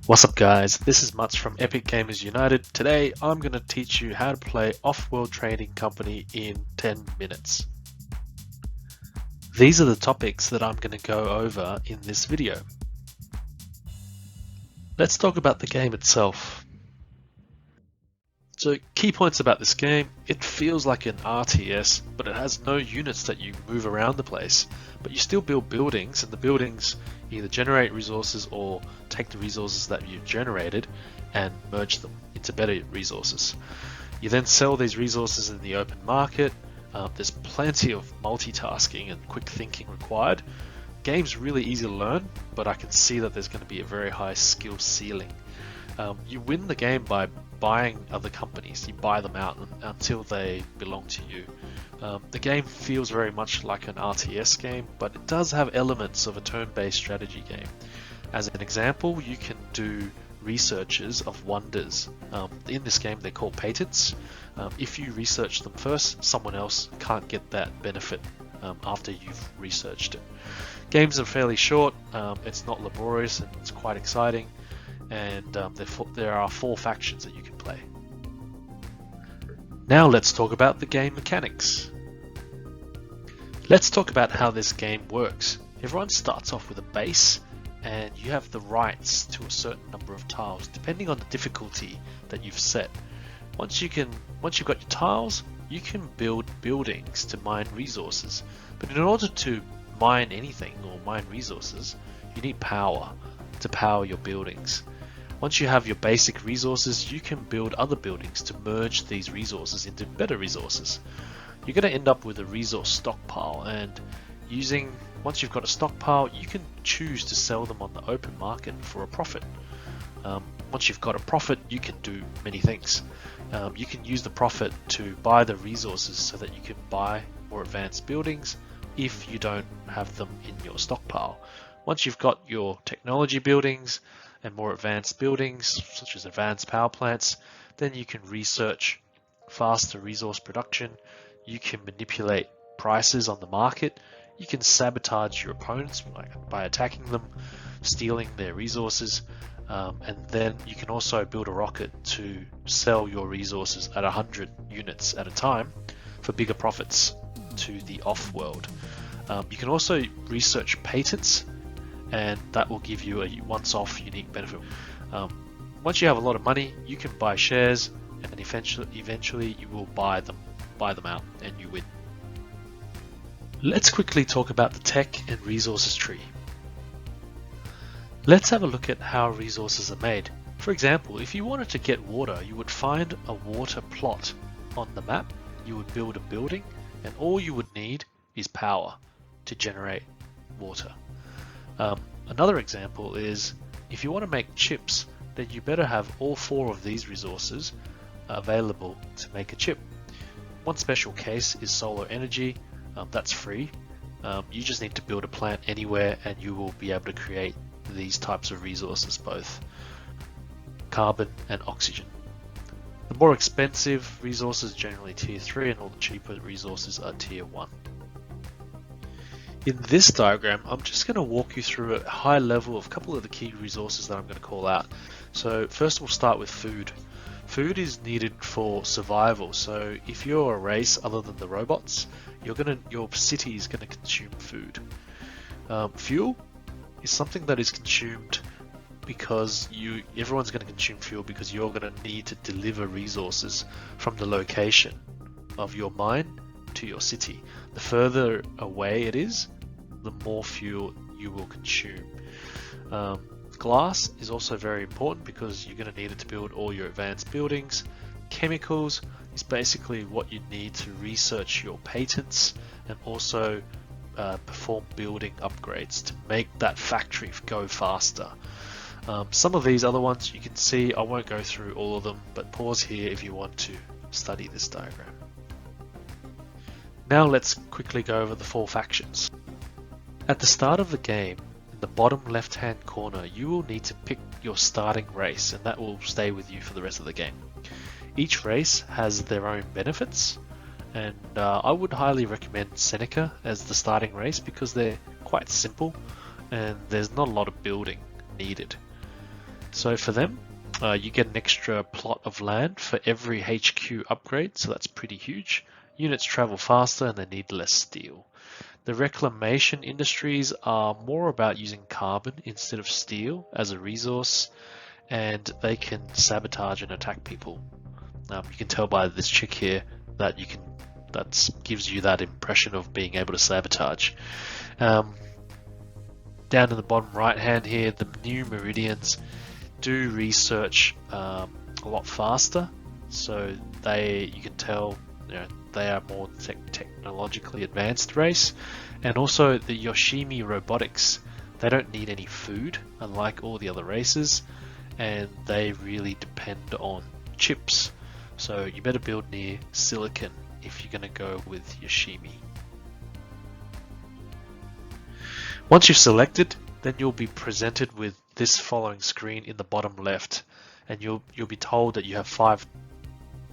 What's up guys, this is Mats from Epic Gamers United. Today I'm going to teach you how to play Offworld Trading Company in 10 minutes. These are the topics that I'm going to go over in this video. Let's talk about the game itself. So key points about this game: it feels like an RTS, but it has no units that you move around the place, but you still build buildings, and the buildings either generate resources or take the resources that you've generated and merge them into better resources. You then sell these resources in the open market. There's plenty of multitasking and quick thinking required. Game's really easy to learn, but I can see that there's going to be a very high skill ceiling. You win the game by buying other companies. You buy them out until they belong to you. The game feels very much like an RTS game, but it does have elements of a turn-based strategy game. As an example, you can do researches of wonders. In this game they're called patents. If you research them first, someone else can't get that benefit after you've researched it. Games are fairly short, it's not laborious, and it's quite exciting. And there are 4 factions that you can play. Now let's talk about the game mechanics. Let's talk about how this game works. Everyone starts off with a base, and you have the rights to a certain number of tiles depending on the difficulty that you've set. Once you've got your tiles, you can build buildings to mine resources. But in order to mine anything or mine resources, you need power to power your buildings. Once you have your basic resources, you can build other buildings to merge these resources into better resources. You're going to end up with a resource stockpile, and once you've got a stockpile, you can choose to sell them on the open market for a profit. Once you've got a profit, you can do many things. You can use the profit to buy the resources so that you can buy more advanced buildings if you don't have them in your stockpile. Once you've got your technology buildings and more advanced buildings, such as advanced power plants, then you can research faster resource production. You can manipulate prices on the market. You can sabotage your opponents by attacking them, stealing their resources, and then you can also build a rocket to sell your resources at 100 units at a time for bigger profits to the off-world. You can also research patents, and that will give you a once-off unique benefit. Once you have a lot of money, you can buy shares, and eventually you will buy them out and you win. Let's quickly talk about the tech and resources tree. Let's have a look at how resources are made. For example, if you wanted to get water, you would find a water plot on the map, you would build a building, and all you would need is power to generate water. Another example is if you want to make chips, then you better have all 4 of these resources available to make a chip. One special case is solar energy. That's free. You just need to build a plant anywhere and you will be able to create these types of resources, both carbon and oxygen. The more expensive resources are generally tier 3, and all the cheaper resources are tier 1. In this diagram, I'm just going to walk you through a high level of a couple of the key resources that I'm going to call out. So first we'll start with food. Food is needed for survival. So if you're a race other than the robots, your city is going to consume food. Fuel is something that is consumed because everyone's going to consume fuel because you're going to need to deliver resources from the location of your mine to your city. The further away it is, the more fuel you will consume. Glass is also very important because you're going to need it to build all your advanced buildings. Chemicals is basically what you need to research your patents and also perform building upgrades to make that factory go faster. Some of these other ones you can see, I won't go through all of them, but pause here if you want to study this diagram. Now let's quickly go over the 4 factions. At the start of the game, in the bottom left hand corner, you will need to pick your starting race, and that will stay with you for the rest of the game. Each race has their own benefits, and I would highly recommend Seneca as the starting race because they're quite simple and there's not a lot of building needed. So for them, you get an extra plot of land for every HQ upgrade, so that's pretty huge. Units travel faster and they need less steel. The reclamation industries are more about using carbon instead of steel as a resource, and they can sabotage and attack people. You can tell by this chick here that that gives you that impression of being able to sabotage. Down in the bottom right hand here, the new meridians do research a lot faster, so you can tell they are more technologically advanced race. And also the Yoshimi robotics, they don't need any food unlike all the other races, and they really depend on chips, so you better build near silicon if you're going to go with Yoshimi. Once you've selected, then you'll be presented with this following screen in the bottom left, and you'll be told that you have 5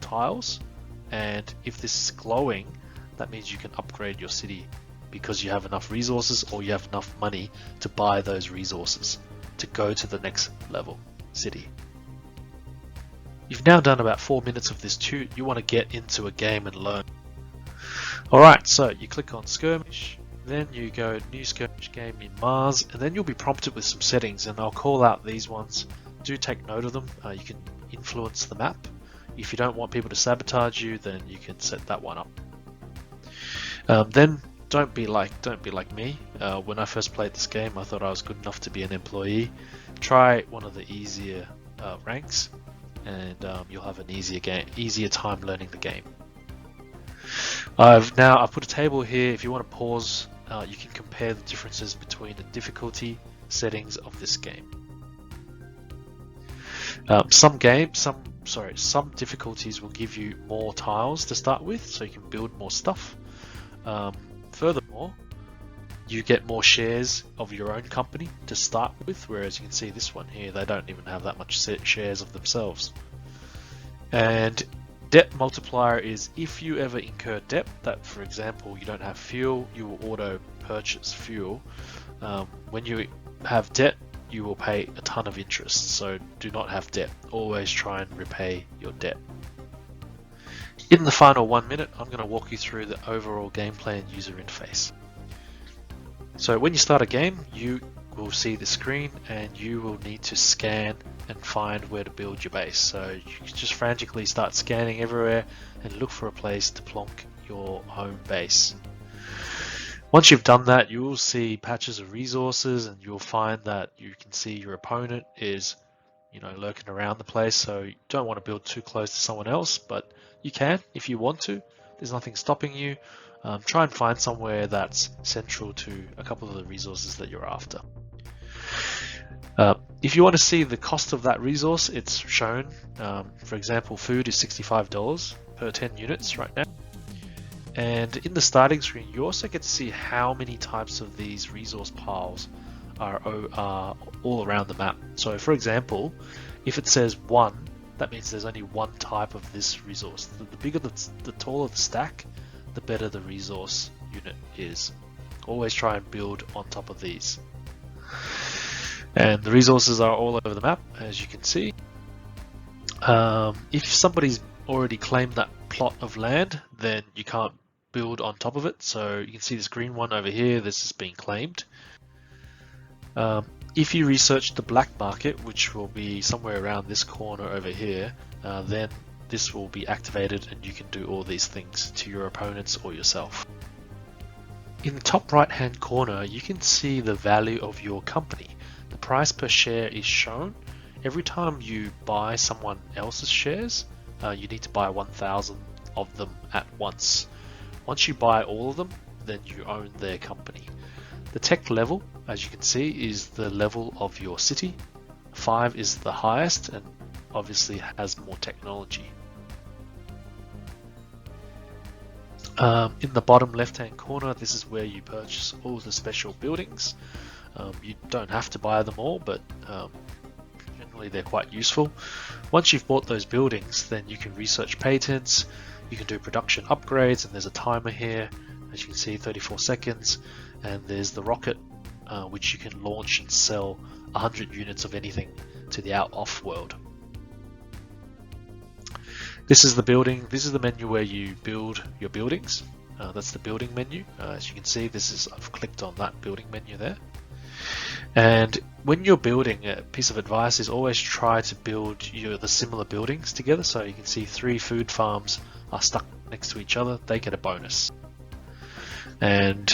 tiles, and if this is glowing, that means you can upgrade your city because you have enough resources or you have enough money to buy those resources to go to the next level city. You've now done about 4 minutes of this too. You want to get into a game and learn. Alright, so you click on Skirmish, then you go new Skirmish game in Mars, and then you'll be prompted with some settings, and I'll call out these ones. Do take note of them. You can influence the map. If you don't want people to sabotage you, then you can set that one up. Then don't be like me. When I first played this game, I thought I was good enough to be an employee. Try one of the easier ranks, and you'll have an easier time learning the game. I've put a table here. If you want to pause, you can compare the differences between the difficulty settings of this game. Some difficulties will give you more tiles to start with, so you can build more stuff. Furthermore, you get more shares of your own company to start with, whereas you can see this one here, they don't even have that much shares of themselves. And debt multiplier is if you ever incur debt, that for example you don't have fuel, you will auto purchase fuel. When you have debt, you will pay a ton of interest, so do not have debt. Always try and repay your debt. In the final 1 minute, I'm going to walk you through the overall gameplay and user interface. So when you start a game, you will see the screen and you will need to scan and find where to build your base. So you can just frantically start scanning everywhere and look for a place to plonk your home base. Once you've done that, you will see patches of resources, and you'll find that you can see your opponent is lurking around the place, so you don't want to build too close to someone else, but you can if you want to. There's nothing stopping you. Try and find somewhere that's central to a couple of the resources that you're after. If you want to see the cost of that resource, it's shown. For example, food is $65 per 10 units right now. And in the starting screen, you also get to see how many types of these resource piles are all around the map. So for example, if it says 1, that means there's only one type of this resource. The bigger the taller the stack, the better the resource unit is. Always try and build on top of these. And the resources are all over the map, as you can see. If somebody's already claimed that plot of land, then you can't build on top of it. So you can see this green one over here, this has been claimed. If you research the black market, which will be somewhere around this corner over here, then this will be activated and you can do all these things to your opponents or yourself. In the top right hand corner, you can see the value of your company. The price per share is shown. Every time you buy someone else's shares, you need to buy 1,000 of them at once. Once you buy all of them, then you own their company. The tech level, as you can see, is the level of your city. 5 is the highest and obviously has more technology. In the bottom left hand corner, this is where you purchase all the special buildings. You don't have to buy them all, but generally they're quite useful. Once you've bought those buildings, then you can research patents, you can do production upgrades, and there's a timer here, as you can see, 34 seconds, and there's the rocket which you can launch and sell 100 units of anything to the Offworld. This is the building. This is the menu where you build your buildings. That's the building menu. As you can see, I've clicked on that building menu there. And when you're building, a piece of advice is always try to build the similar buildings together. So you can see 3 food farms are stuck next to each other. They get a bonus. And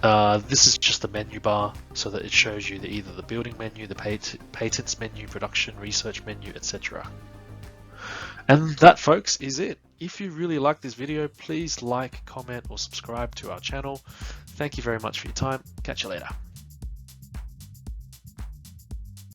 this is just the menu bar, so that it shows you either the building menu, the patents menu, production, research menu, etc. And that, folks, is it. If you really like this video, please like, comment, or subscribe to our channel. Thank you very much for your time. Catch you later.